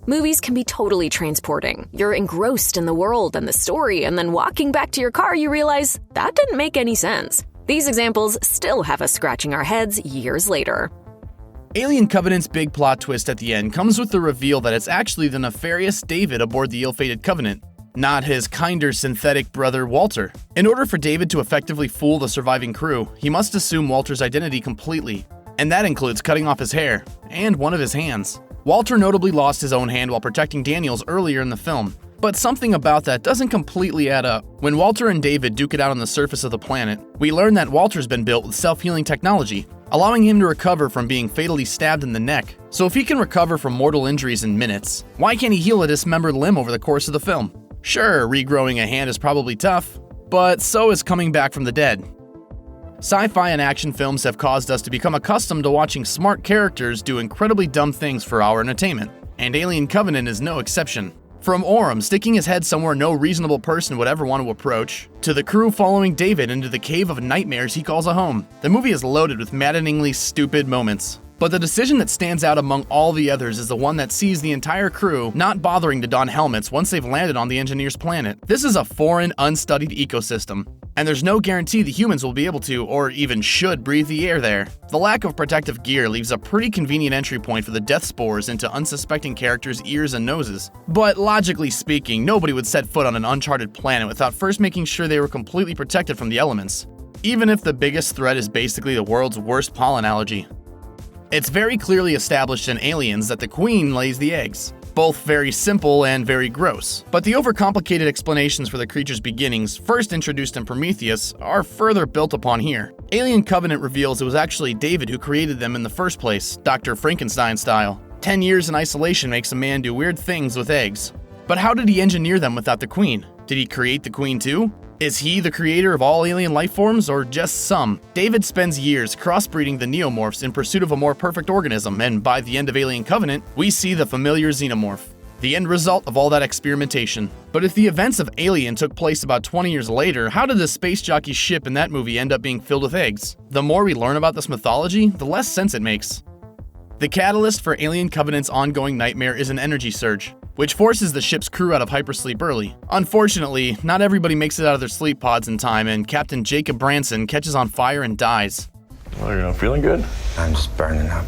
Movies can be totally transporting. You're engrossed in the world and the story, and then walking back to your car, you realize that didn't make any sense. These examples still have us scratching our heads years later. Alien Covenant's big plot twist at the end comes with the reveal that it's actually the nefarious David aboard the ill-fated Covenant, not his kinder synthetic brother Walter. In order for David to effectively fool the surviving crew, he must assume Walter's identity completely, and that includes cutting off his hair and one of his hands. Walter notably lost his own hand while protecting Daniels earlier in the film, but something about that doesn't completely add up. When Walter and David duke it out on the surface of the planet, we learn that Walter's been built with self-healing technology, allowing him to recover from being fatally stabbed in the neck. So if he can recover from mortal injuries in minutes, why can't he heal a dismembered limb over the course of the film? Sure, regrowing a hand is probably tough, but so is coming back from the dead. Sci-fi and action films have caused us to become accustomed to watching smart characters do incredibly dumb things for our entertainment, and Alien Covenant is no exception. From Oram sticking his head somewhere no reasonable person would ever want to approach, to the crew following David into the cave of nightmares he calls a home, the movie is loaded with maddeningly stupid moments. But the decision that stands out among all the others is the one that sees the entire crew not bothering to don helmets once they've landed on the engineer's planet. This is a foreign, unstudied ecosystem, and there's no guarantee the humans will be able to, or even should, breathe the air there. The lack of protective gear leaves a pretty convenient entry point for the death spores into unsuspecting characters' ears and noses. But logically speaking, nobody would set foot on an uncharted planet without first making sure they were completely protected from the elements, even if the biggest threat is basically the world's worst pollen allergy. It's very clearly established in Aliens that the Queen lays the eggs. Both very simple and very gross. But the overcomplicated explanations for the creature's beginnings, first introduced in Prometheus, are further built upon here. Alien Covenant reveals it was actually David who created them in the first place, Dr. Frankenstein style. 10 years in isolation makes a man do weird things with eggs. But how did he engineer them without the Queen? Did he create the Queen too? Is he the creator of all alien life forms, or just some? David spends years crossbreeding the neomorphs in pursuit of a more perfect organism, and by the end of Alien Covenant, we see the familiar xenomorph, the end result of all that experimentation. But if the events of Alien took place about 20 years later, how did the space jockey ship in that movie end up being filled with eggs? The more we learn about this mythology, the less sense it makes. The catalyst for Alien Covenant's ongoing nightmare is an energy surge, which forces the ship's crew out of hypersleep early. Unfortunately, not everybody makes it out of their sleep pods in time, and Captain Jacob Branson catches on fire and dies. Oh, you're not feeling good? I'm just burning up.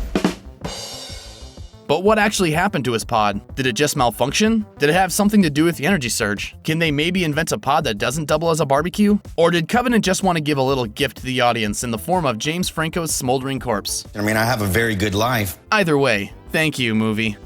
But what actually happened to his pod? Did it just malfunction? Did it have something to do with the energy surge? Can they maybe invent a pod that doesn't double as a barbecue? Or did Covenant just want to give a little gift to the audience in the form of James Franco's smoldering corpse? I mean, I have a very good life. Either way, thank you, movie.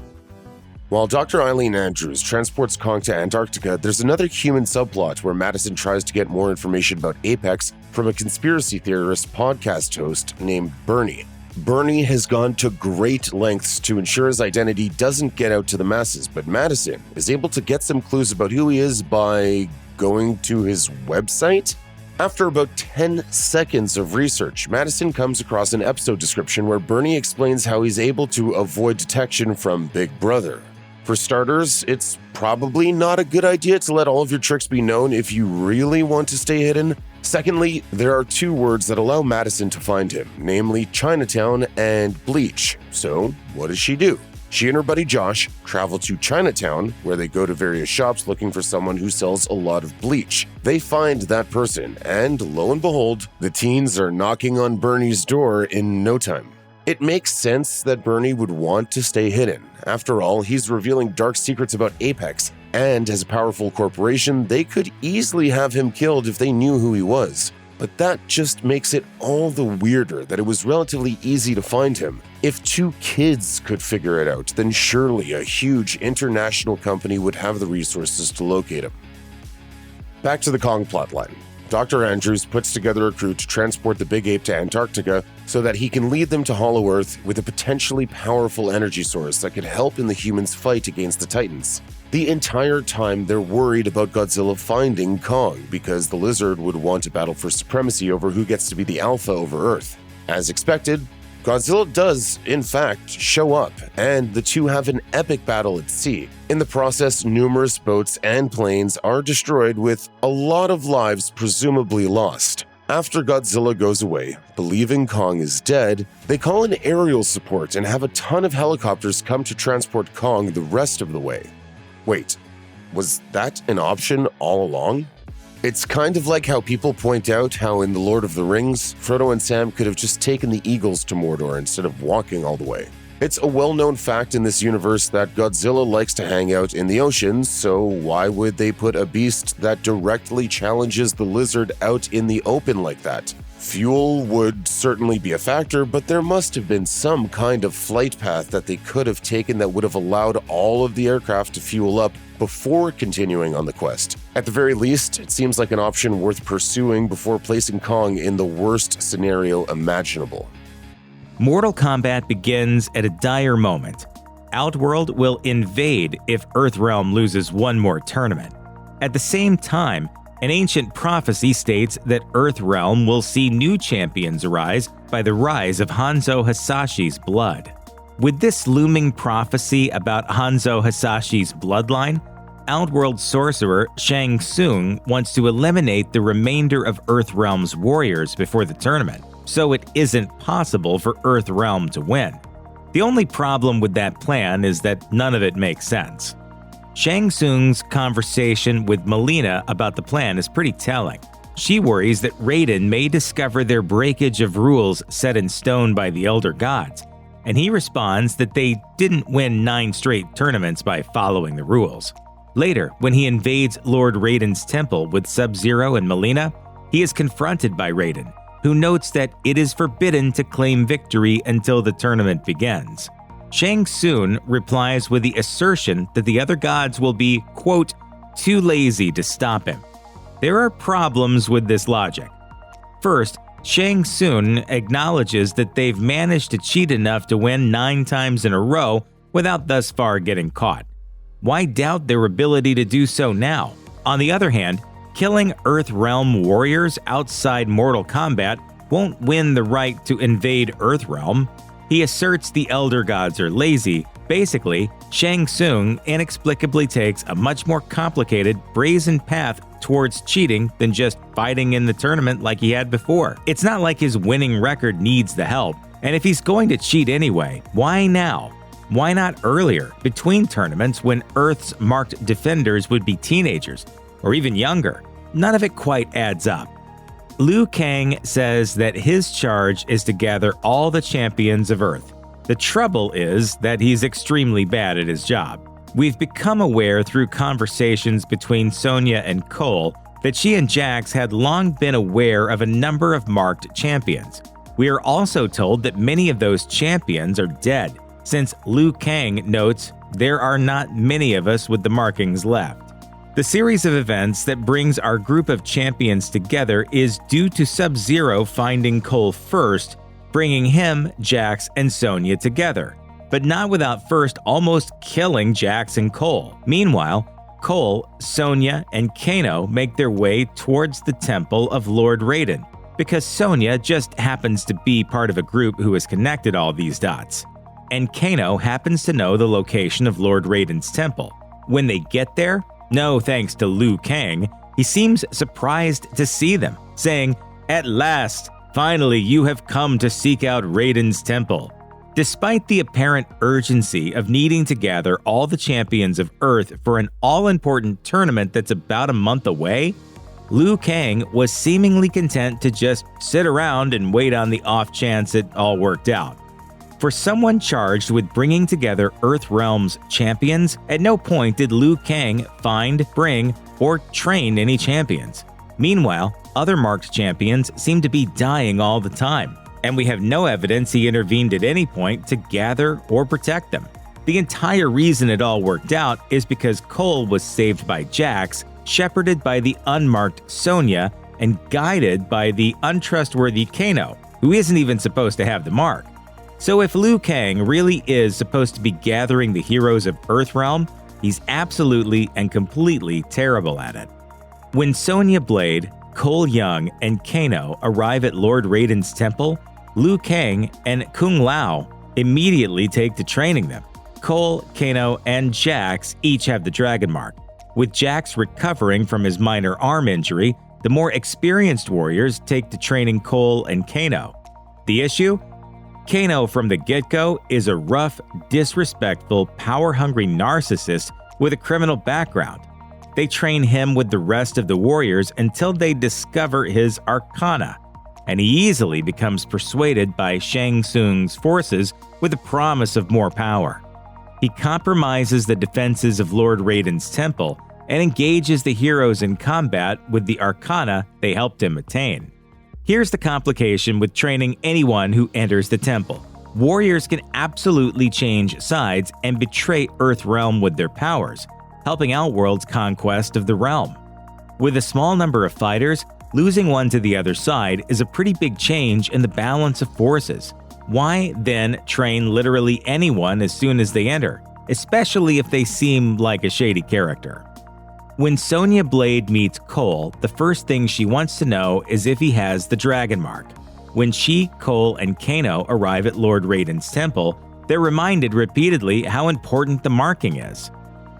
While Dr. Eileen Andrews transports Kong to Antarctica, there's another human subplot where Madison tries to get more information about Apex from a conspiracy theorist podcast host named Bernie. Bernie has gone to great lengths to ensure his identity doesn't get out to the masses, but Madison is able to get some clues about who he is by going to his website? After about 10 seconds of research, Madison comes across an episode description where Bernie explains how he's able to avoid detection from Big Brother. For starters, it's probably not a good idea to let all of your tricks be known if you really want to stay hidden. Secondly, there are two words that allow Madison to find him, namely Chinatown and bleach. So, what does she do? She and her buddy Josh travel to Chinatown, where they go to various shops looking for someone who sells a lot of bleach. They find that person, and lo and behold, the teens are knocking on Bernie's door in no time. It makes sense that Bernie would want to stay hidden. After all, he's revealing dark secrets about Apex, and as a powerful corporation, they could easily have him killed if they knew who he was. But that just makes it all the weirder that it was relatively easy to find him. If two kids could figure it out, then surely a huge international company would have the resources to locate him. Back to the Kong plotline. Dr. Andrews puts together a crew to transport the Big Ape to Antarctica so that he can lead them to Hollow Earth with a potentially powerful energy source that could help in the humans' fight against the Titans. The entire time, they're worried about Godzilla finding Kong because the lizard would want to battle for supremacy over who gets to be the alpha over Earth. As expected, Godzilla does, in fact, show up, and the two have an epic battle at sea. In the process, numerous boats and planes are destroyed with a lot of lives presumably lost. After Godzilla goes away, believing Kong is dead, they call in aerial support and have a ton of helicopters come to transport Kong the rest of the way. Wait, was that an option all along? It's kind of like how people point out how in The Lord of the Rings, Frodo and Sam could have just taken the eagles to Mordor instead of walking all the way. It's a well-known fact in this universe that Godzilla likes to hang out in the oceans, so why would they put a beast that directly challenges the lizard out in the open like that? Fuel would certainly be a factor, but there must have been some kind of flight path that they could have taken that would have allowed all of the aircraft to fuel up before continuing on the quest. At the very least, it seems like an option worth pursuing before placing Kong in the worst scenario imaginable. Mortal Kombat begins at a dire moment. Outworld will invade if Earthrealm loses one more tournament. At the same time, an ancient prophecy states that Earthrealm will see new champions arise by the rise of Hanzo Hasashi's blood. With this looming prophecy about Hanzo Hasashi's bloodline, Outworld sorcerer Shang Tsung wants to eliminate the remainder of Earthrealm's warriors before the tournament, so it isn't possible for Earthrealm to win. The only problem with that plan is that none of it makes sense. Shang Tsung's conversation with Melina about the plan is pretty telling. She worries that Raiden may discover their breakage of rules set in stone by the Elder Gods, and he responds that they didn't win 9 straight tournaments by following the rules. Later, when he invades Lord Raiden's temple with Sub-Zero and Melina, he is confronted by Raiden, who notes that it is forbidden to claim victory until the tournament begins. Shang Tsung replies with the assertion that the other gods will be, quote, too lazy to stop him. There are problems with this logic. First, Shang Tsung acknowledges that they've managed to cheat enough to win 9 times in a row without thus far getting caught. Why doubt their ability to do so now? On the other hand, killing Earthrealm warriors outside Mortal Kombat won't win the right to invade Earthrealm. He asserts the Elder Gods are lazy. Basically, Shang Tsung inexplicably takes a much more complicated, brazen path towards cheating than just fighting in the tournament like he had before. It's not like his winning record needs the help, and if he's going to cheat anyway, why now? Why not earlier, between tournaments when Earth's marked defenders would be teenagers, or even younger? None of it quite adds up. Liu Kang says that his charge is to gather all the champions of Earth. The trouble is that he's extremely bad at his job. We've become aware through conversations between Sonya and Cole that she and Jax had long been aware of a number of marked champions. We are also told that many of those champions are dead, since Liu Kang notes there are not many of us with the markings left. The series of events that brings our group of champions together is due to Sub-Zero finding Cole first, bringing him, Jax, and Sonya together, but not without first almost killing Jax and Cole. Meanwhile, Cole, Sonya, and Kano make their way towards the temple of Lord Raiden, because Sonya just happens to be part of a group who has connected all these dots. And Kano happens to know the location of Lord Raiden's temple. When they get there, no thanks to Liu Kang, he seems surprised to see them, saying, "At last, finally you have come to seek out Raiden's temple." Despite the apparent urgency of needing to gather all the champions of Earth for an all-important tournament that's about a month away, Liu Kang was seemingly content to just sit around and wait on the off chance it all worked out. For someone charged with bringing together Earthrealm's champions, at no point did Liu Kang find, bring, or train any champions. Meanwhile, other marked champions seem to be dying all the time, and we have no evidence he intervened at any point to gather or protect them. The entire reason it all worked out is because Cole was saved by Jax, shepherded by the unmarked Sonya, and guided by the untrustworthy Kano, who isn't even supposed to have the mark. So if Liu Kang really is supposed to be gathering the heroes of Earthrealm, he's absolutely and completely terrible at it. When Sonya Blade, Cole Young, and Kano arrive at Lord Raiden's temple, Liu Kang and Kung Lao immediately take to training them. Cole, Kano, and Jax each have the Dragon Mark. With Jax recovering from his minor arm injury, The more experienced warriors take to training Cole and Kano. The issue? Kano from the get-go is a rough, disrespectful, power-hungry narcissist with a criminal background. They train him with the rest of the warriors until they discover his arcana, and he easily becomes persuaded by Shang Tsung's forces with the promise of more power. He compromises the defenses of Lord Raiden's temple and engages the heroes in combat with the arcana they helped him attain. Here's the complication with training anyone who enters the temple. Warriors can absolutely change sides and betray Earthrealm with their powers, helping Outworld's conquest of the realm. With a small number of fighters, losing one to the other side is a pretty big change in the balance of forces. Why then train literally anyone as soon as they enter, especially if they seem like a shady character? When Sonya Blade meets Cole, the first thing she wants to know is if he has the Dragon Mark. When she, Cole, and Kano arrive at Lord Raiden's temple, they're reminded repeatedly how important the marking is.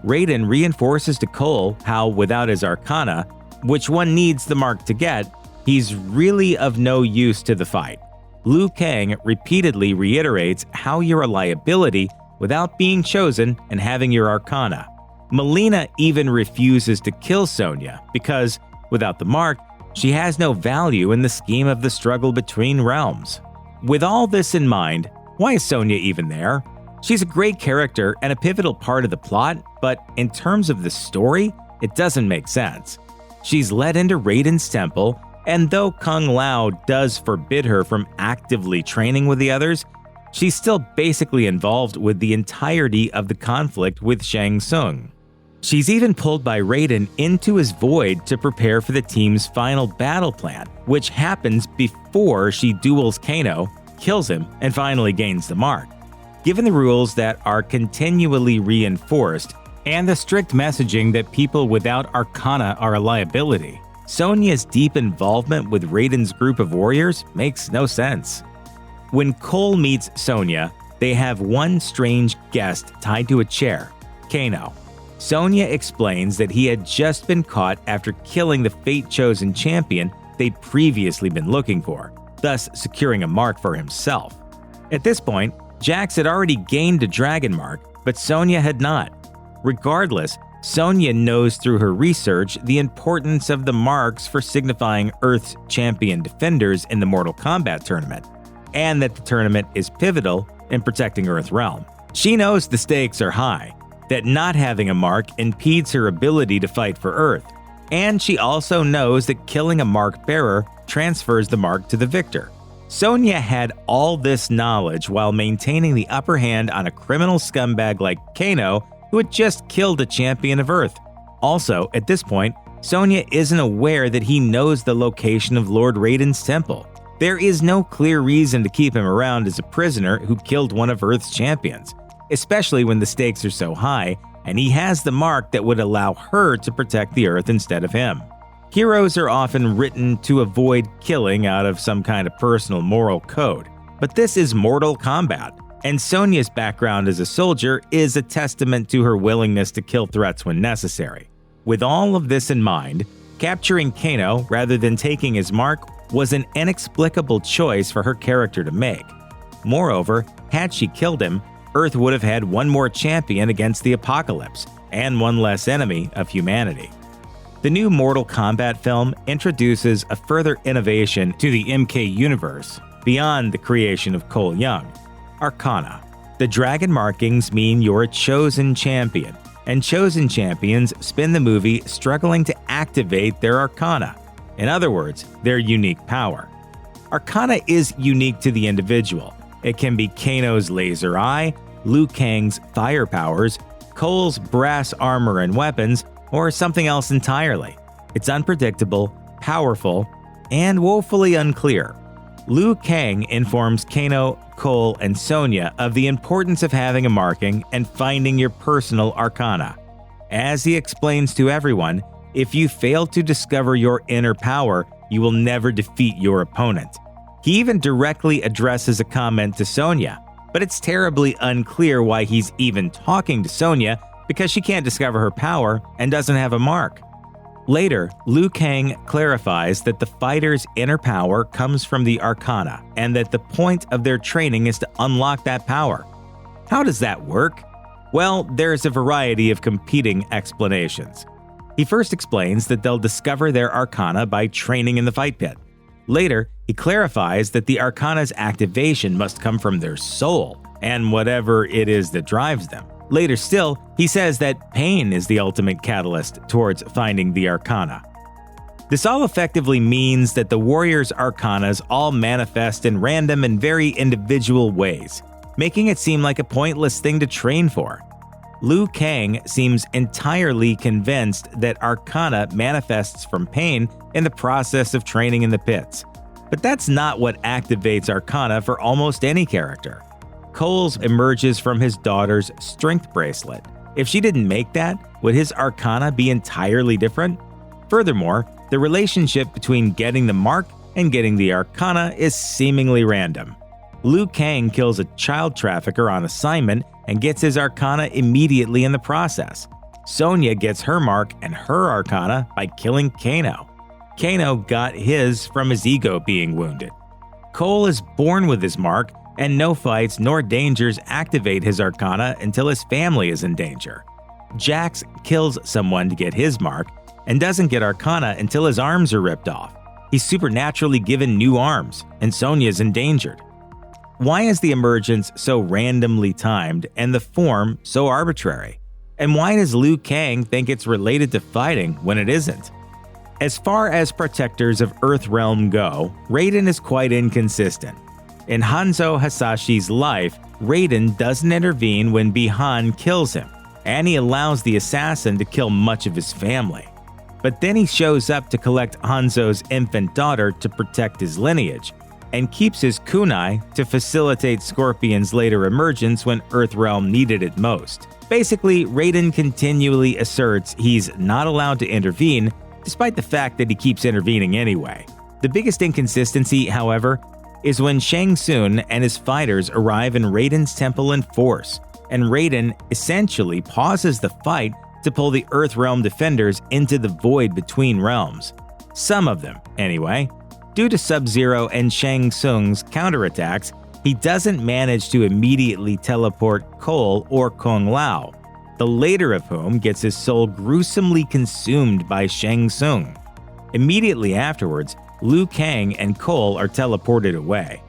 Raiden reinforces to Cole how, without his arcana, which one needs the mark to get, he's really of no use to the fight. Liu Kang repeatedly reiterates how you're a liability without being chosen and having your arcana. Melina even refuses to kill Sonya because, without the mark, she has no value in the scheme of the struggle between realms. With all this in mind, why is Sonya even there? She's a great character and a pivotal part of the plot, but in terms of the story, it doesn't make sense. She's led into Raiden's temple, and though Kung Lao does forbid her from actively training with the others, she's still basically involved with the entirety of the conflict with Shang Tsung. She's even pulled by Raiden into his void to prepare for the team's final battle plan, which happens before she duels Kano, kills him, and finally gains the mark. Given the rules that are continually reinforced and the strict messaging that people without arcana are a liability, Sonya's deep involvement with Raiden's group of warriors makes no sense. When Cole meets Sonya, they have one strange guest tied to a chair, Kano. Sonya explains that he had just been caught after killing the fate-chosen champion they'd previously been looking for, thus securing a mark for himself. At this point, Jax had already gained a dragon mark, but Sonya had not. Regardless, Sonya knows through her research the importance of the marks for signifying Earth's champion defenders in the Mortal Kombat tournament, and that the tournament is pivotal in protecting Earthrealm. She knows the stakes are high, that not having a mark impedes her ability to fight for Earth, and she also knows that killing a mark bearer transfers the mark to the victor. Sonya had all this knowledge while maintaining the upper hand on a criminal scumbag like Kano, who had just killed a champion of Earth. Also, at this point, Sonya isn't aware that he knows the location of Lord Raiden's temple. There is no clear reason to keep him around as a prisoner who killed one of Earth's champions, especially when the stakes are so high and he has the mark that would allow her to protect the Earth instead of him. Heroes are often written to avoid killing out of some kind of personal moral code, but this is Mortal Kombat, and Sonya's background as a soldier is a testament to her willingness to kill threats when necessary. With all of this in mind, capturing Kano rather than taking his mark was an inexplicable choice for her character to make. Moreover, had she killed him, Earth would have had one more champion against the apocalypse, and one less enemy of humanity. The new Mortal Kombat film introduces a further innovation to the MK universe, beyond the creation of Cole Young: Arcana. The dragon markings mean you're a chosen champion, and chosen champions spend the movie struggling to activate their arcana. In other words, their unique power. Arcana is unique to the individual. It can be Kano's laser eye, Liu Kang's fire powers, Cole's brass armor and weapons, or something else entirely. It's unpredictable, powerful, and woefully unclear. Liu Kang informs Kano, Cole, and Sonya of the importance of having a marking and finding your personal arcana. As he explains to everyone, if you fail to discover your inner power, you will never defeat your opponent. He even directly addresses a comment to Sonya, but it's terribly unclear why he's even talking to Sonya because she can't discover her power and doesn't have a mark. Later, Liu Kang clarifies that the fighter's inner power comes from the Arcana, and that the point of their training is to unlock that power. How does that work? Well, there's a variety of competing explanations. He first explains that they'll discover their Arcana by training in the fight pit. Later, he clarifies that the Arcana's activation must come from their soul, and whatever it is that drives them. Later still, he says that pain is the ultimate catalyst towards finding the Arcana. This all effectively means that the warrior's Arcanas all manifest in random and very individual ways, making it seem like a pointless thing to train for. Liu Kang seems entirely convinced that Arcana manifests from pain in the process of training in the pits. But that's not what activates Arcana for almost any character. Cole's emerges from his daughter's strength bracelet. If she didn't make that, would his Arcana be entirely different? Furthermore, the relationship between getting the mark and getting the Arcana is seemingly random. Liu Kang kills a child trafficker on assignment and gets his Arcana immediately in the process. Sonya gets her mark and her Arcana by killing Kano. Kano got his from his ego being wounded. Cole is born with his mark, and no fights nor dangers activate his Arcana until his family is in danger. Jax kills someone to get his mark and doesn't get Arcana until his arms are ripped off. He's supernaturally given new arms, and Sonya's endangered. Why is the emergence so randomly timed and the form so arbitrary? And why does Liu Kang think it's related to fighting when it isn't? As far as protectors of Earthrealm go, Raiden is quite inconsistent. In Hanzo Hasashi's life, Raiden doesn't intervene when Bi-Han kills him, and he allows the assassin to kill much of his family. But then he shows up to collect Hanzo's infant daughter to protect his lineage, and keeps his kunai to facilitate Scorpion's later emergence when Earthrealm needed it most. Basically, Raiden continually asserts he's not allowed to intervene, despite the fact that he keeps intervening anyway. The biggest inconsistency, however, is when Shang Tsung and his fighters arrive in Raiden's temple in force, and Raiden essentially pauses the fight to pull the Earthrealm defenders into the void between realms. Some of them, anyway. Due to Sub-Zero and Shang Tsung's counterattacks, he doesn't manage to immediately teleport Cole or Kung Lao, the later of whom gets his soul gruesomely consumed by Shang Tsung. Immediately afterwards, Liu Kang and Cole are teleported away.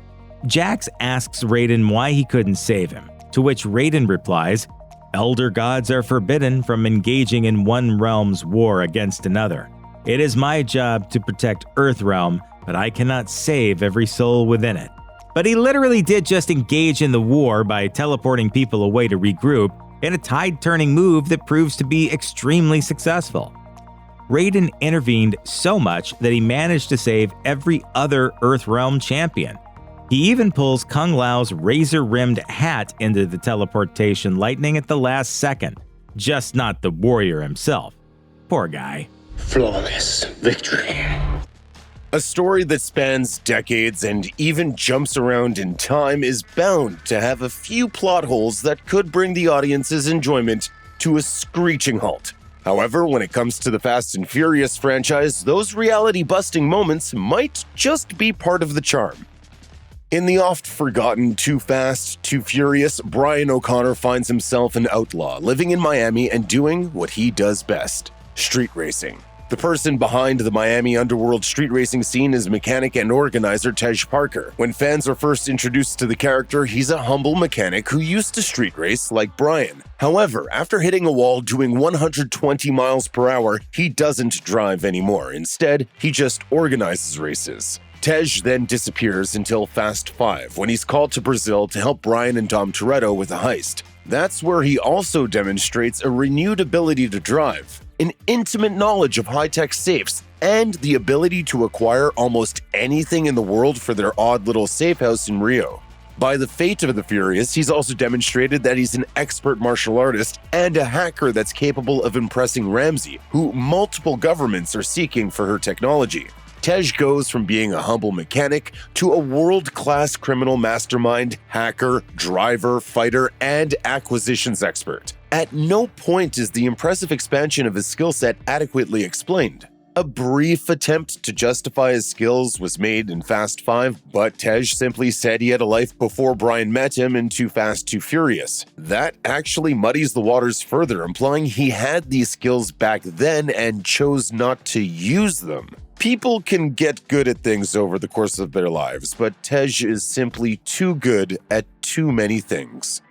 Jax asks Raiden why he couldn't save him, to which Raiden replies, "Elder gods are forbidden from engaging in one realm's war against another. It is my job to protect Earthrealm, but I cannot save every soul within it." But he literally did just engage in the war by teleporting people away to regroup in a tide-turning move that proves to be extremely successful. Raiden intervened so much that he managed to save every other Earthrealm champion. He even pulls Kung Lao's razor-rimmed hat into the teleportation lightning at the last second, just not the warrior himself. Poor guy. Flawless victory. A story that spans decades and even jumps around in time is bound to have a few plot holes that could bring the audience's enjoyment to a screeching halt. However, when it comes to the Fast and Furious franchise, those reality-busting moments might just be part of the charm. In the oft-forgotten Too Fast, Too Furious, Brian O'Connor finds himself an outlaw living in Miami and doing what he does best: street racing. The person behind the Miami underworld street racing scene is mechanic and organizer Tej Parker. When fans are first introduced to the character, he's a humble mechanic who used to street race like Brian. However, after hitting a wall doing 120 miles per hour, he doesn't drive anymore. Instead, he just organizes races. Tej then disappears until Fast 5, when he's called to Brazil to help Brian and Dom Toretto with a heist. That's where he also demonstrates a renewed ability to drive, an intimate knowledge of high-tech safes, and the ability to acquire almost anything in the world for their odd little safe house in Rio. By the fate of the Furious, he's also demonstrated that he's an expert martial artist and a hacker that's capable of impressing Ramsey, who multiple governments are seeking for her technology. Tej goes from being a humble mechanic to a world-class criminal mastermind, hacker, driver, fighter, and acquisitions expert. At no point is the impressive expansion of his skill set adequately explained. A brief attempt to justify his skills was made in Fast 5, but Tej simply said he had a life before Brian met him in Too Fast, Too Furious. That actually muddies the waters further, implying he had these skills back then and chose not to use them. People can get good at things over the course of their lives, but Tej is simply too good at too many things.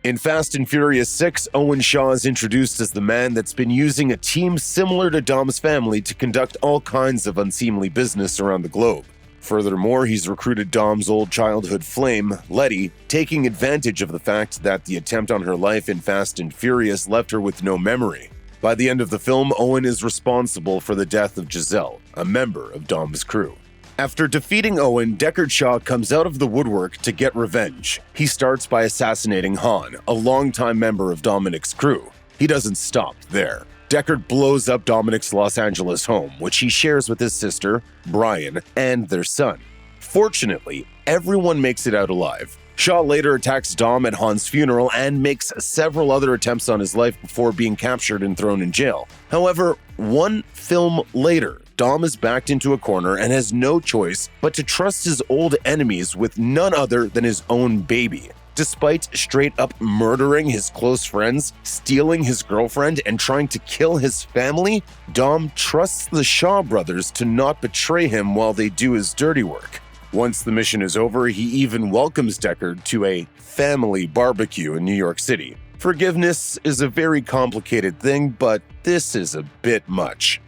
In Fast and Furious 6, Owen Shaw is introduced as the man that's been using a team similar to Dom's family to conduct all kinds of unseemly business around the globe. Furthermore, he's recruited Dom's old childhood flame, Letty, taking advantage of the fact that the attempt on her life in Fast and Furious left her with no memory. By the end of the film, Owen is responsible for the death of Giselle, a member of Dom's crew. After defeating Owen, Deckard Shaw comes out of the woodwork to get revenge. He starts by assassinating Han, a longtime member of Dominic's crew. He doesn't stop there. Deckard blows up Dominic's Los Angeles home, which he shares with his sister, Brian, and their son. Fortunately, everyone makes it out alive. Shaw later attacks Dom at Han's funeral and makes several other attempts on his life before being captured and thrown in jail. However, one film later, Dom is backed into a corner and has no choice but to trust his old enemies with none other than his own baby. Despite straight up murdering his close friends, stealing his girlfriend, and trying to kill his family, Dom trusts the Shaw brothers to not betray him while they do his dirty work. Once the mission is over, he even welcomes Deckard to a family barbecue in New York City. Forgiveness is a very complicated thing, but this is a bit much.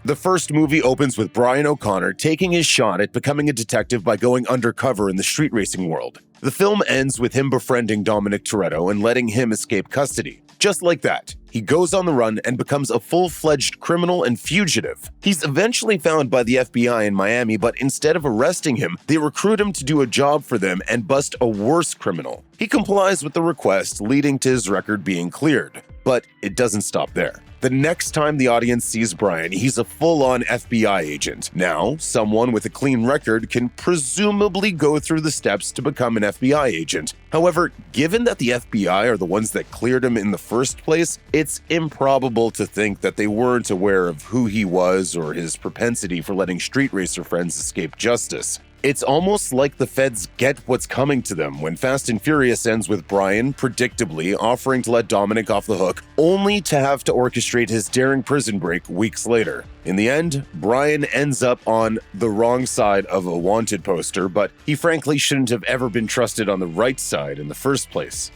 The first movie opens with Brian O'Connor taking his shot at becoming a detective by going undercover in the street racing world. The film ends with him befriending Dominic Toretto and letting him escape custody. Just like that, he goes on the run and becomes a full-fledged criminal and fugitive. He's eventually found by the FBI in Miami, but instead of arresting him, they recruit him to do a job for them and bust a worse criminal. He complies with the request, leading to his record being cleared. But it doesn't stop there. The next time the audience sees Brian, he's a full-on FBI agent. Now, someone with a clean record can presumably go through the steps to become an FBI agent. However, given that the FBI are the ones that cleared him in the first place, it's improbable to think that they weren't aware of who he was or his propensity for letting street racer friends escape justice. It's almost like the feds get what's coming to them when Fast and Furious ends with Brian, predictably, offering to let Dominic off the hook, only to have to orchestrate his daring prison break weeks later. In the end, Brian ends up on the wrong side of a wanted poster, but he frankly shouldn't have ever been trusted on the right side in the first place.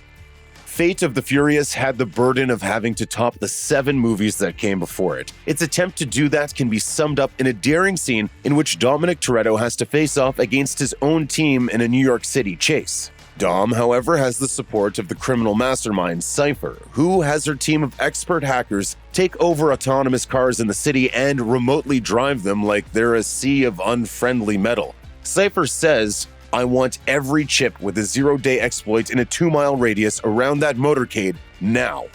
Fate of the Furious had the burden of having to top the 7 movies that came before it. Its attempt to do that can be summed up in a daring scene in which Dominic Toretto has to face off against his own team in a New York City chase. Dom, however, has the support of the criminal mastermind Cypher, who has her team of expert hackers take over autonomous cars in the city and remotely drive them like they're a sea of unfriendly metal. Cypher says, "I want every chip with a 0-day exploit in a 2-mile radius around that motorcade now."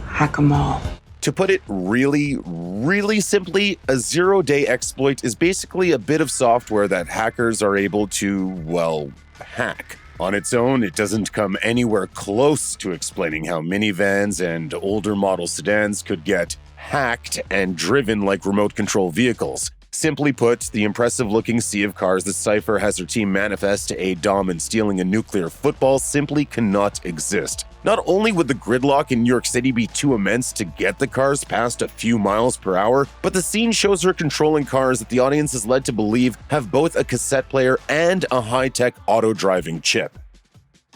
Hack 'em all. To put it really simply, a 0-day exploit is basically a bit of software that hackers are able to, well, hack. On its own, it doesn't come anywhere close to explaining how minivans and older model sedans could get hacked and driven like remote control vehicles. Simply put, the impressive-looking sea of cars that Cypher has her team manifest to aid Dom in stealing a nuclear football simply cannot exist. Not only would the gridlock in New York City be too immense to get the cars past a few miles per hour, but the scene shows her controlling cars that the audience is led to believe have both a cassette player and a high-tech auto-driving chip.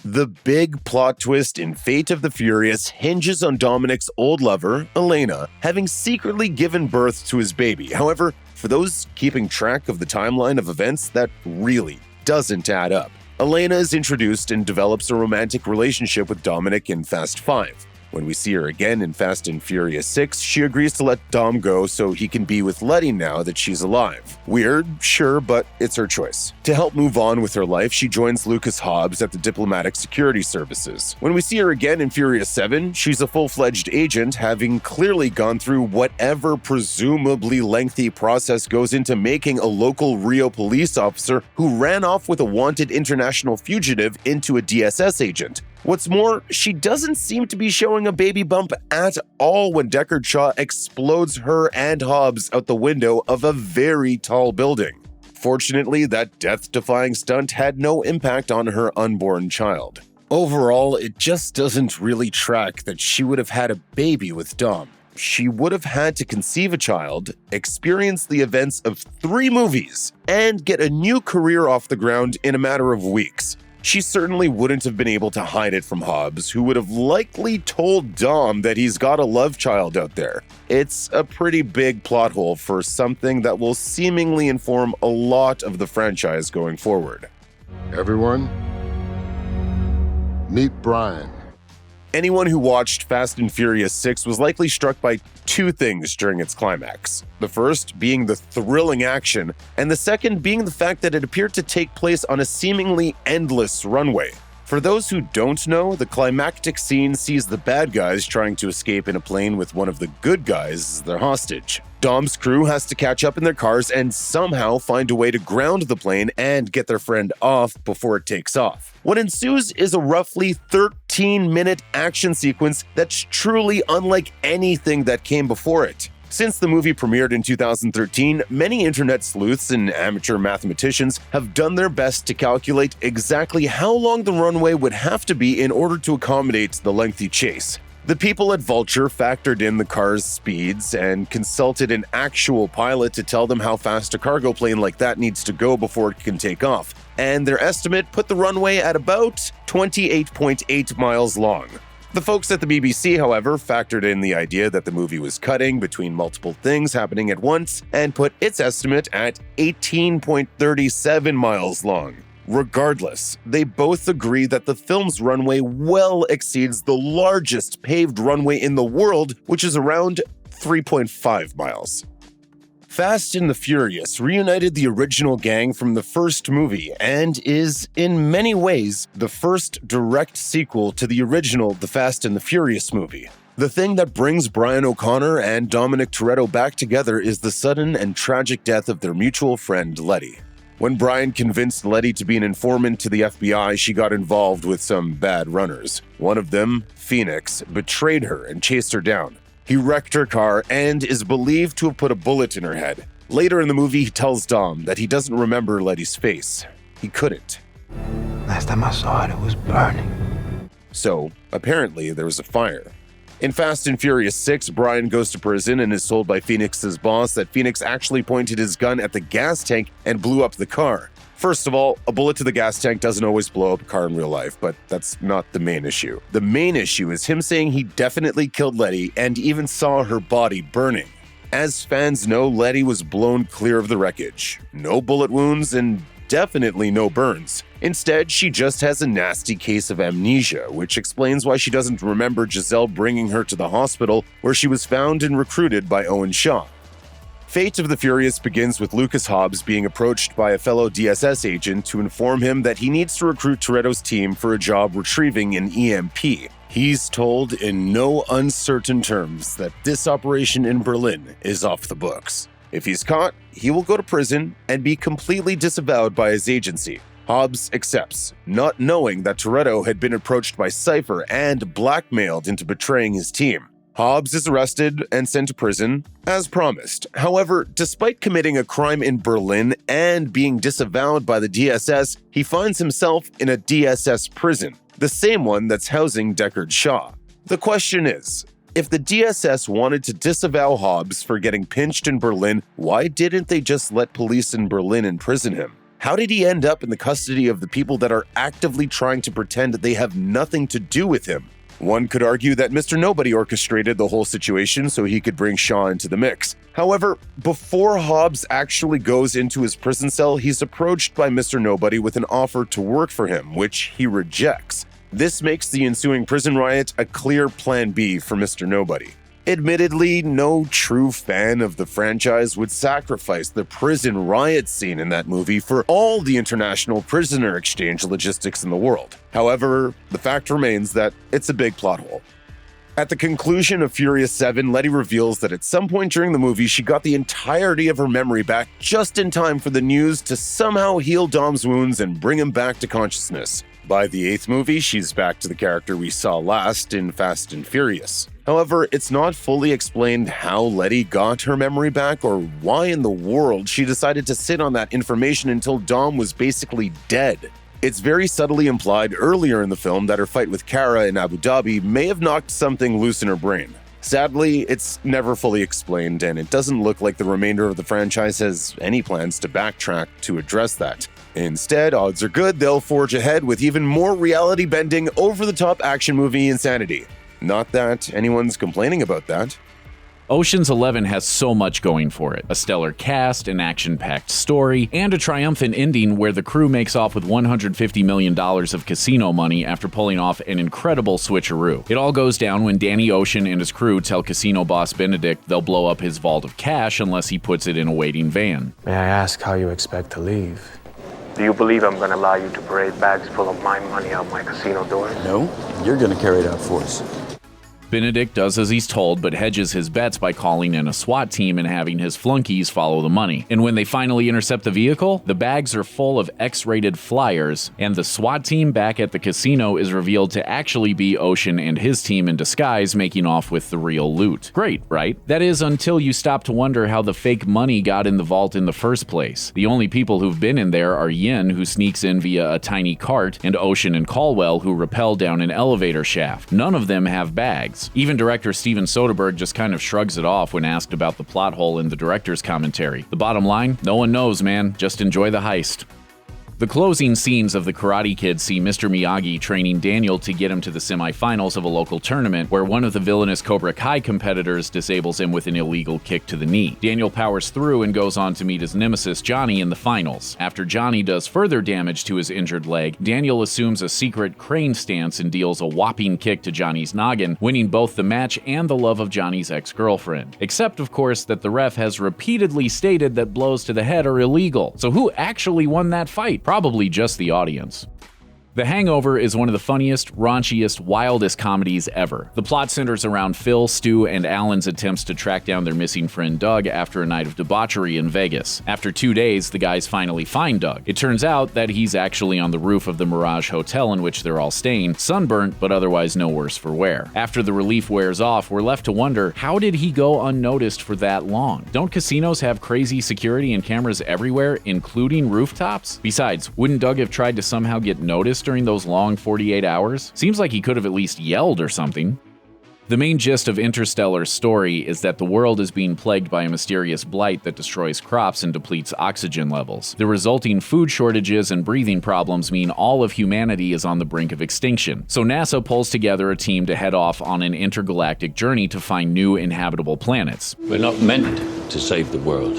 The big plot twist in Fate of the Furious hinges on Dominic's old lover, Elena, having secretly given birth to his baby. However, for those keeping track of the timeline of events, that really doesn't add up. Elena is introduced and develops a romantic relationship with Dominic in Fast 5. When we see her again in Fast and Furious 6, she agrees to let Dom go so he can be with Letty now that she's alive. Weird, sure, but it's her choice. To help move on with her life, she joins Lucas Hobbs at the Diplomatic Security Services. When we see her again in Furious 7, she's a full-fledged agent, having clearly gone through whatever presumably lengthy process goes into making a local Rio police officer who ran off with a wanted international fugitive into a DSS agent. What's more, she doesn't seem to be showing a baby bump at all when Deckard Shaw explodes her and Hobbs out the window of a very tall building. Fortunately, that death-defying stunt had no impact on her unborn child. Overall, it just doesn't really track that she would have had a baby with Dom. She would have had to conceive a child, experience the events of 3 movies, and get a new career off the ground in a matter of weeks. She certainly wouldn't have been able to hide it from Hobbs, who would have likely told Dom that he's got a love child out there. It's a pretty big plot hole for something that will seemingly inform a lot of the franchise going forward. Everyone, meet Brian. Anyone who watched Fast and Furious 6 was likely struck by 2 things during its climax. The first being the thrilling action, and the second being the fact that it appeared to take place on a seemingly endless runway. For those who don't know, the climactic scene sees the bad guys trying to escape in a plane with one of the good guys as their hostage. Dom's crew has to catch up in their cars and somehow find a way to ground the plane and get their friend off before it takes off. What ensues is a roughly 13-minute action sequence that's truly unlike anything that came before it. Since the movie premiered in 2013, many internet sleuths and amateur mathematicians have done their best to calculate exactly how long the runway would have to be in order to accommodate the lengthy chase. The people at Vulture factored in the car's speeds and consulted an actual pilot to tell them how fast a cargo plane like that needs to go before it can take off, and their estimate put the runway at about 28.8 miles long. The folks at the BBC, however, factored in the idea that the movie was cutting between multiple things happening at once and put its estimate at 18.37 miles long. Regardless, they both agree that the film's runway well exceeds the largest paved runway in the world, which is around 3.5 miles. Fast and the Furious reunited the original gang from the first movie and is, in many ways, the first direct sequel to the original The Fast and the Furious movie. The thing that brings Brian O'Connor and Dominic Toretto back together is the sudden and tragic death of their mutual friend, Letty. When Brian convinced Letty to be an informant to the FBI, she got involved with some bad runners. One of them, Phoenix, betrayed her and chased her down. He wrecked her car and is believed to have put a bullet in her head. Later in the movie, he tells Dom that he doesn't remember Letty's face. He couldn't. Last time I saw it, it was burning. So, apparently, there was a fire. In Fast and Furious 6, Brian goes to prison and is told by Phoenix's boss that Phoenix actually pointed his gun at the gas tank and blew up the car. First of all, a bullet to the gas tank doesn't always blow up a car in real life, but that's not the main issue. The main issue is him saying he definitely killed Letty and even saw her body burning. As fans know, Letty was blown clear of the wreckage. No bullet wounds and definitely no burns. Instead, she just has a nasty case of amnesia, which explains why she doesn't remember Giselle bringing her to the hospital where she was found and recruited by Owen Shaw. Fate of the Furious begins with Lucas Hobbs being approached by a fellow DSS agent to inform him that he needs to recruit Toretto's team for a job retrieving an EMP. He's told in no uncertain terms that this operation in Berlin is off the books. If he's caught, he will go to prison and be completely disavowed by his agency. Hobbs accepts, not knowing that Toretto had been approached by Cypher and blackmailed into betraying his team. Hobbs is arrested and sent to prison, as promised. However, despite committing a crime in Berlin and being disavowed by the DSS, he finds himself in a DSS prison, the same one that's housing Deckard Shaw. The question is, if the DSS wanted to disavow Hobbs for getting pinched in Berlin, why didn't they just let police in Berlin imprison him? How did he end up in the custody of the people that are actively trying to pretend that they have nothing to do with him? One could argue that Mr. Nobody orchestrated the whole situation so he could bring Shaw into the mix. However, before Hobbs actually goes into his prison cell, he's approached by Mr. Nobody with an offer to work for him, which he rejects. This makes the ensuing prison riot a clear plan B for Mr. Nobody. Admittedly, no true fan of the franchise would sacrifice the prison riot scene in that movie for all the international prisoner exchange logistics in the world. However, the fact remains that it's a big plot hole. At the conclusion of Furious 7, Letty reveals that at some point during the movie, she got the entirety of her memory back just in time for the news to somehow heal Dom's wounds and bring him back to consciousness. By the 8th movie, she's back to the character we saw last in Fast and Furious. However, it's not fully explained how Letty got her memory back or why in the world she decided to sit on that information until Dom was basically dead. It's very subtly implied earlier in the film that her fight with Kara in Abu Dhabi may have knocked something loose in her brain. Sadly, it's never fully explained, and it doesn't look like the remainder of the franchise has any plans to backtrack to address that. Instead, odds are good they'll forge ahead with even more reality-bending, over-the-top action movie insanity. Not that anyone's complaining about that. Ocean's 11 has so much going for it. A stellar cast, an action-packed story, and a triumphant ending where the crew makes off with $150 million of casino money after pulling off an incredible switcheroo. It all goes down when Danny Ocean and his crew tell casino boss Benedict they'll blow up his vault of cash unless he puts it in a waiting van. May I ask how you expect to leave? Do you believe I'm going to allow you to parade bags full of my money out my casino doors? No, you're going to carry it out for us. Benedict does as he's told, but hedges his bets by calling in a SWAT team and having his flunkies follow the money. And when they finally intercept the vehicle, the bags are full of X-rated flyers, and the SWAT team back at the casino is revealed to actually be Ocean and his team in disguise making off with the real loot. Great, right? That is until you stop to wonder how the fake money got in the vault in the first place. The only people who've been in there are Yin, who sneaks in via a tiny cart, and Ocean and Caldwell, who rappel down an elevator shaft. None of them have bags. Even director Steven Soderbergh just kind of shrugs it off when asked about the plot hole in the director's commentary. The bottom line? No one knows, man. Just enjoy the heist. The closing scenes of The Karate Kid see Mr. Miyagi training Daniel to get him to the semifinals of a local tournament where one of the villainous Cobra Kai competitors disables him with an illegal kick to the knee. Daniel powers through and goes on to meet his nemesis Johnny in the finals. After Johnny does further damage to his injured leg, Daniel assumes a secret crane stance and deals a whopping kick to Johnny's noggin, winning both the match and the love of Johnny's ex-girlfriend. Except, of course, that the ref has repeatedly stated that blows to the head are illegal. So who actually won that fight? Probably just the audience. The Hangover is one of the funniest, raunchiest, wildest comedies ever. The plot centers around Phil, Stu, and Alan's attempts to track down their missing friend Doug after a night of debauchery in Vegas. After 2 days, the guys finally find Doug. It turns out that he's actually on the roof of the Mirage Hotel in which they're all staying, sunburnt but otherwise no worse for wear. After the relief wears off, we're left to wonder, how did he go unnoticed for that long? Don't casinos have crazy security and cameras everywhere, including rooftops? Besides, wouldn't Doug have tried to somehow get noticed during those long 48 hours? Seems like he could have at least yelled or something. The main gist of Interstellar's story is that the world is being plagued by a mysterious blight that destroys crops and depletes oxygen levels. The resulting food shortages and breathing problems mean all of humanity is on the brink of extinction. So NASA pulls together a team to head off on an intergalactic journey to find new inhabitable planets. We're not meant to save the world.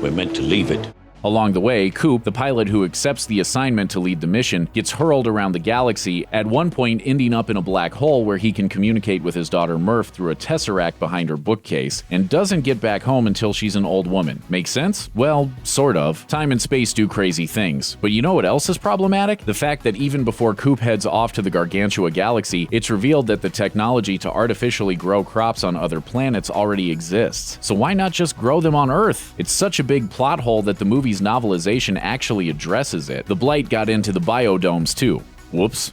We're meant to leave it. Along the way, Coop, the pilot who accepts the assignment to lead the mission, gets hurled around the galaxy, at one point ending up in a black hole where he can communicate with his daughter Murph through a tesseract behind her bookcase, and doesn't get back home until she's an old woman. Make sense? Well, sort of. Time and space do crazy things. But you know what else is problematic? The fact that even before Coop heads off to the Gargantua galaxy, it's revealed that the technology to artificially grow crops on other planets already exists. So why not just grow them on Earth? It's such a big plot hole that the movie's novelization actually addresses it. The blight got into the biodomes too. Whoops.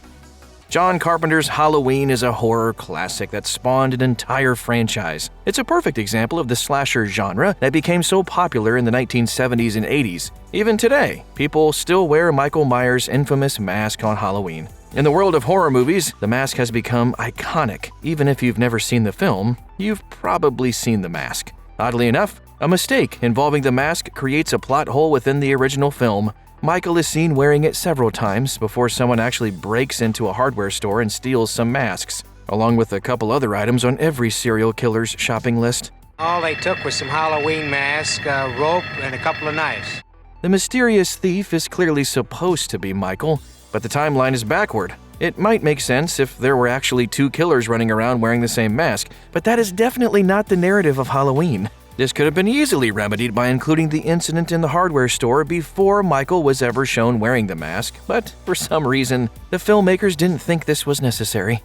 John Carpenter's Halloween is a horror classic that spawned an entire franchise. It's a perfect example of the slasher genre that became so popular in the 1970s and 80s. Even today, people still wear Michael Myers' infamous mask on Halloween. In the world of horror movies, the mask has become iconic. Even if you've never seen the film, you've probably seen the mask. Oddly enough, a mistake involving the mask creates a plot hole within the original film. Michael is seen wearing it several times before someone actually breaks into a hardware store and steals some masks, along with a couple other items on every serial killer's shopping list. All they took was some Halloween mask, a rope, and a couple of knives. The mysterious thief is clearly supposed to be Michael, but the timeline is backward. It might make sense if there were actually two killers running around wearing the same mask, but that is definitely not the narrative of Halloween. This could have been easily remedied by including the incident in the hardware store before Michael was ever shown wearing the mask, but for some reason, the filmmakers didn't think this was necessary.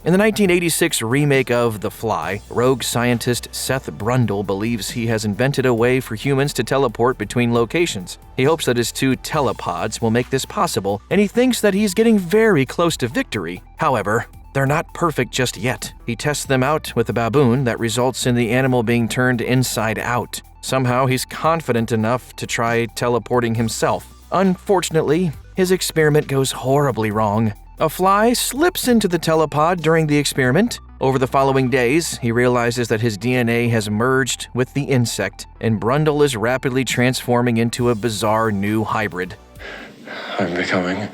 In the 1986 remake of The Fly, rogue scientist Seth Brundle believes he has invented a way for humans to teleport between locations. He hopes that his 2 telepods will make this possible, and he thinks that he's getting very close to victory. However, they're not perfect just yet. He tests them out with a baboon that results in the animal being turned inside out. Somehow, he's confident enough to try teleporting himself. Unfortunately, his experiment goes horribly wrong. A fly slips into the telepod during the experiment. Over the following days, he realizes that his DNA has merged with the insect, and Brundle is rapidly transforming into a bizarre new hybrid. I'm becoming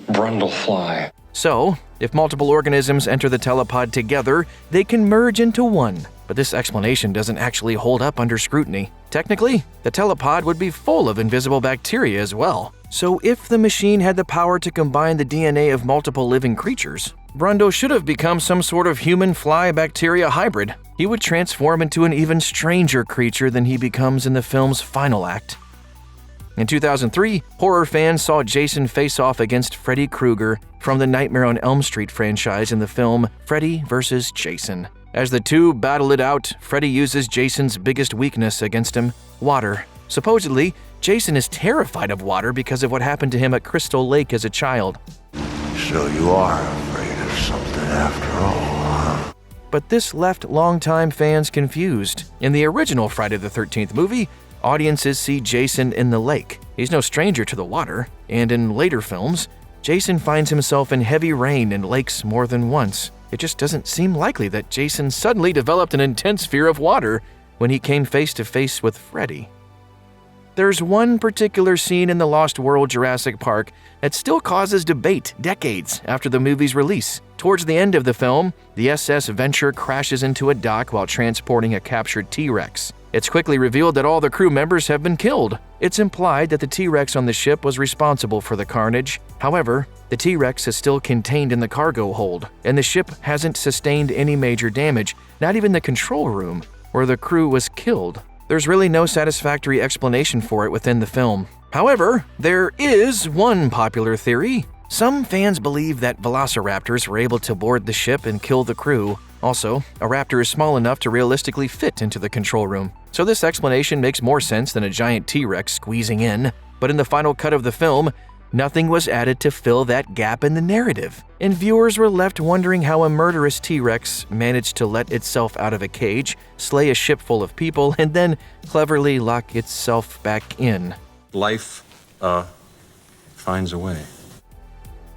Brundle Fly. So, if multiple organisms enter the telepod together, they can merge into one. But this explanation doesn't actually hold up under scrutiny. Technically, the telepod would be full of invisible bacteria as well. So if the machine had the power to combine the DNA of multiple living creatures, Brundle should have become some sort of human-fly-bacteria hybrid. He would transform into an even stranger creature than he becomes in the film's final act. In 2003, horror fans saw Jason face off against Freddy Krueger from the Nightmare on Elm Street franchise in the film Freddy vs. Jason. As the two battle it out, Freddy uses Jason's biggest weakness against him, water. Supposedly, Jason is terrified of water because of what happened to him at Crystal Lake as a child. So you are afraid of something after all, huh? But this left longtime fans confused. In the original Friday the 13th movie, audiences see Jason in the lake. He's no stranger to the water, and in later films, Jason finds himself in heavy rain and lakes more than once. It just doesn't seem likely that Jason suddenly developed an intense fear of water when he came face to face with Freddy. There's one particular scene in the Lost World Jurassic Park that still causes debate decades after the movie's release. Towards the end of the film, the SS Venture crashes into a dock while transporting a captured T-Rex. It's quickly revealed that all the crew members have been killed. It's implied that the T-Rex on the ship was responsible for the carnage. However, the T-Rex is still contained in the cargo hold, and the ship hasn't sustained any major damage, not even the control room, where the crew was killed. There's really no satisfactory explanation for it within the film. However, there is one popular theory. Some fans believe that velociraptors were able to board the ship and kill the crew. Also, a raptor is small enough to realistically fit into the control room. So this explanation makes more sense than a giant T-Rex squeezing in. But in the final cut of the film, nothing was added to fill that gap in the narrative, and viewers were left wondering how a murderous T-Rex managed to let itself out of a cage, slay a ship full of people, and then cleverly lock itself back in. Life, finds a way.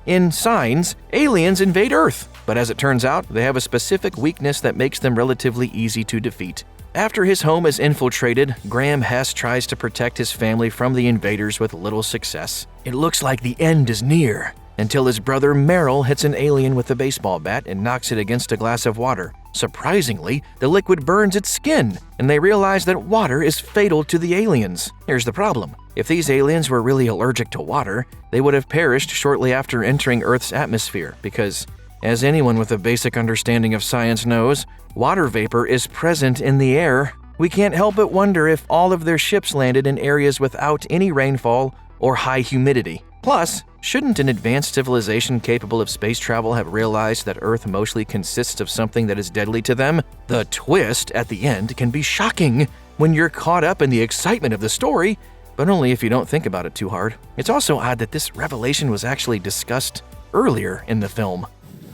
In Signs, aliens invade Earth, but as it turns out, they have a specific weakness that makes them relatively easy to defeat. After his home is infiltrated, Graham Hess tries to protect his family from the invaders with little success. It looks like the end is near, until his brother Merrill hits an alien with a baseball bat and knocks it against a glass of water. Surprisingly, the liquid burns its skin, and they realize that water is fatal to the aliens. Here's the problem. If these aliens were really allergic to water, they would have perished shortly after entering Earth's atmosphere because, as anyone with a basic understanding of science knows, water vapor is present in the air. We can't help but wonder if all of their ships landed in areas without any rainfall or high humidity. Plus, shouldn't an advanced civilization capable of space travel have realized that Earth mostly consists of something that is deadly to them? The twist at the end can be shocking when you're caught up in the excitement of the story, but only if you don't think about it too hard. It's also odd that this revelation was actually discussed earlier in the film.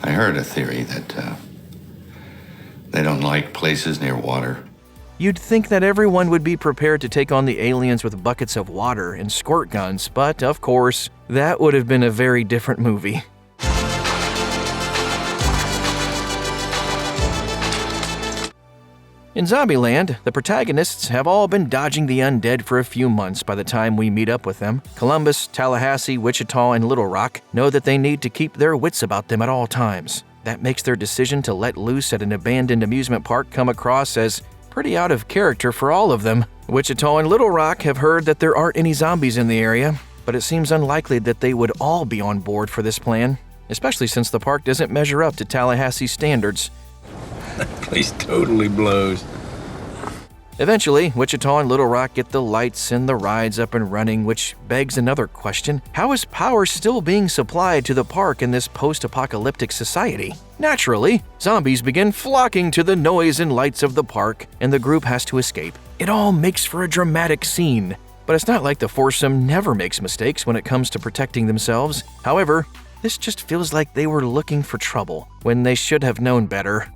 I heard a theory that they don't like places near water. You'd think that everyone would be prepared to take on the aliens with buckets of water and squirt guns, but of course, that would have been a very different movie. In Zombieland, the protagonists have all been dodging the undead for a few months by the time we meet up with them. Columbus, Tallahassee, Wichita, and Little Rock know that they need to keep their wits about them at all times. That makes their decision to let loose at an abandoned amusement park come across as pretty out of character for all of them. Wichita and Little Rock have heard that there aren't any zombies in the area, but it seems unlikely that they would all be on board for this plan, especially since the park doesn't measure up to Tallahassee's standards. That place totally blows. Eventually, Wichita and Little Rock get the lights and the rides up and running, which begs another question. How is power still being supplied to the park in this post-apocalyptic society? Naturally, zombies begin flocking to the noise and lights of the park, and the group has to escape. It all makes for a dramatic scene, but it's not like the foursome never makes mistakes when it comes to protecting themselves. However, this just feels like they were looking for trouble when they should have known better.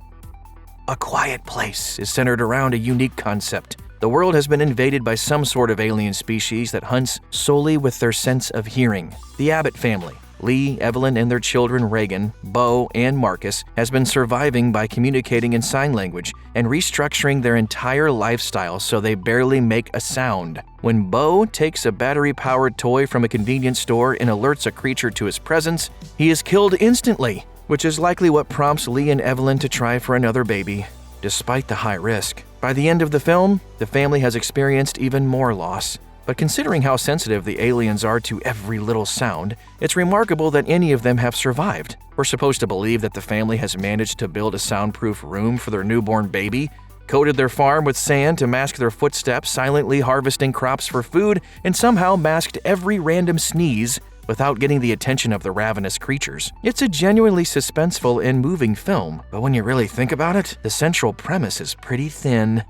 A Quiet Place is centered around a unique concept. The world has been invaded by some sort of alien species that hunts solely with their sense of hearing. The Abbott family, Lee, Evelyn, and their children Reagan, Bo, and Marcus, has been surviving by communicating in sign language and restructuring their entire lifestyle so they barely make a sound. When Bo takes a battery-powered toy from a convenience store and alerts a creature to his presence, he is killed instantly, which is likely what prompts Lee and Evelyn to try for another baby, despite the high risk. By the end of the film, the family has experienced even more loss. But considering how sensitive the aliens are to every little sound, it's remarkable that any of them have survived. We're supposed to believe that the family has managed to build a soundproof room for their newborn baby, coated their farm with sand to mask their footsteps, silently harvesting crops for food, and somehow masked every random sneeze without getting the attention of the ravenous creatures. It's a genuinely suspenseful and moving film, but when you really think about it, the central premise is pretty thin.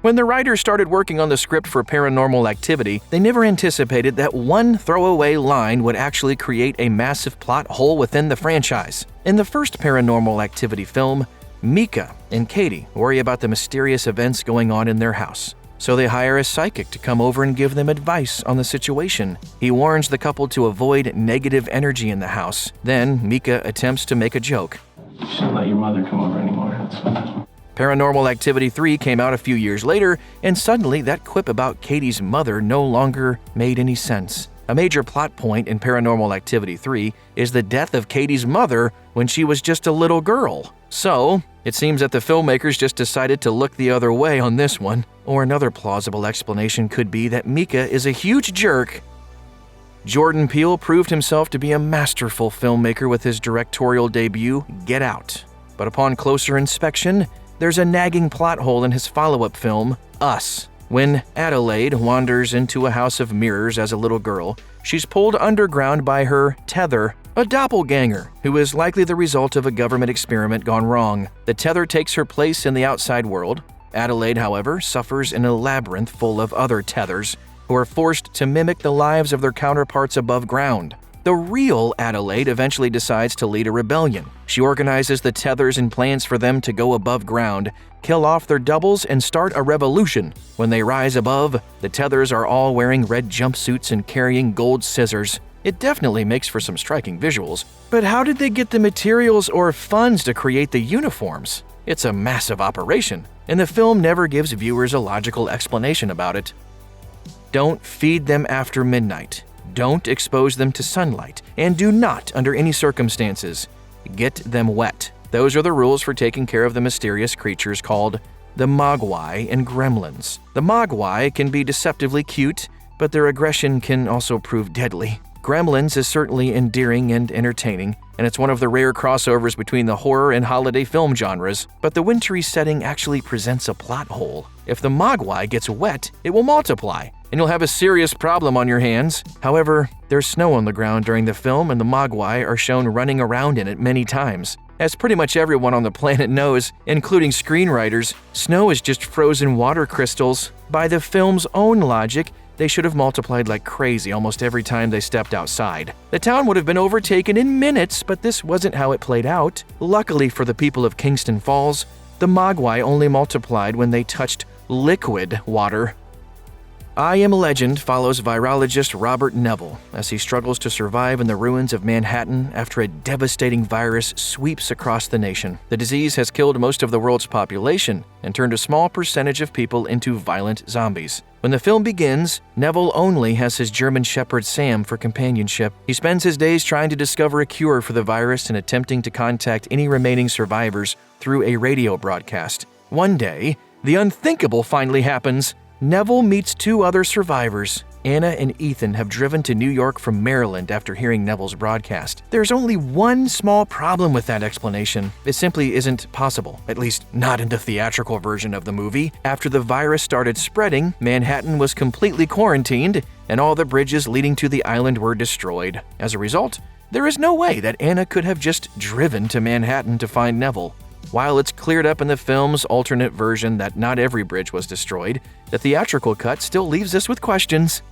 When the writers started working on the script for Paranormal Activity, they never anticipated that one throwaway line would actually create a massive plot hole within the franchise. In the first Paranormal Activity film, Mika and Katie worry about the mysterious events going on in their house. So they hire a psychic to come over and give them advice on the situation. He warns the couple to avoid negative energy in the house. Then Mika attempts to make a joke. You shouldn't let your mother come over anymore. That's fine. Paranormal Activity 3 came out a few years later, and suddenly that quip about Katie's mother no longer made any sense. A major plot point in Paranormal Activity 3 is the death of Katie's mother when she was just a little girl. So, it seems that the filmmakers just decided to look the other way on this one. Or another plausible explanation could be that Mika is a huge jerk. Jordan Peele proved himself to be a masterful filmmaker with his directorial debut, Get Out. But upon closer inspection, there's a nagging plot hole in his follow-up film, Us. When Adelaide wanders into a house of mirrors as a little girl, she's pulled underground by her tether, a doppelganger, who is likely the result of a government experiment gone wrong. The tether takes her place in the outside world. Adelaide, however, suffers in a labyrinth full of other tethers who are forced to mimic the lives of their counterparts above ground. The real Adelaide eventually decides to lead a rebellion. She organizes the tethers and plans for them to go above ground, kill off their doubles, and start a revolution. When they rise above, the tethers are all wearing red jumpsuits and carrying gold scissors. It definitely makes for some striking visuals. But how did they get the materials or funds to create the uniforms? It's a massive operation, and the film never gives viewers a logical explanation about it. Don't feed them after midnight. Don't expose them to sunlight, and do not, under any circumstances, get them wet. Those are the rules for taking care of the mysterious creatures called the Mogwai and Gremlins. The Mogwai can be deceptively cute, but their aggression can also prove deadly. Gremlins is certainly endearing and entertaining, and it's one of the rare crossovers between the horror and holiday film genres, but the wintry setting actually presents a plot hole. If the Mogwai gets wet, it will multiply, and you'll have a serious problem on your hands. However, there's snow on the ground during the film, and the Mogwai are shown running around in it many times. As pretty much everyone on the planet knows, including screenwriters, snow is just frozen water crystals. By the film's own logic, they should have multiplied like crazy almost every time they stepped outside. The town would have been overtaken in minutes, but this wasn't how it played out. Luckily for the people of Kingston Falls, the Mogwai only multiplied when they touched liquid water. I Am Legend follows virologist Robert Neville as he struggles to survive in the ruins of Manhattan after a devastating virus sweeps across the nation. The disease has killed most of the world's population and turned a small percentage of people into violent zombies. When the film begins, Neville only has his German Shepherd Sam for companionship. He spends his days trying to discover a cure for the virus and attempting to contact any remaining survivors through a radio broadcast. One day, the unthinkable finally happens. Neville meets two other survivors, Anna and Ethan have driven to New York from Maryland after hearing Neville's broadcast. There's only one small problem with that explanation. It simply isn't possible, at least not in the theatrical version of the movie. After the virus started spreading, Manhattan was completely quarantined, and all the bridges leading to the island were destroyed. As a result, there is no way that Anna could have just driven to Manhattan to find Neville. While it's cleared up in the film's alternate version that not every bridge was destroyed, the theatrical cut still leaves us with questions.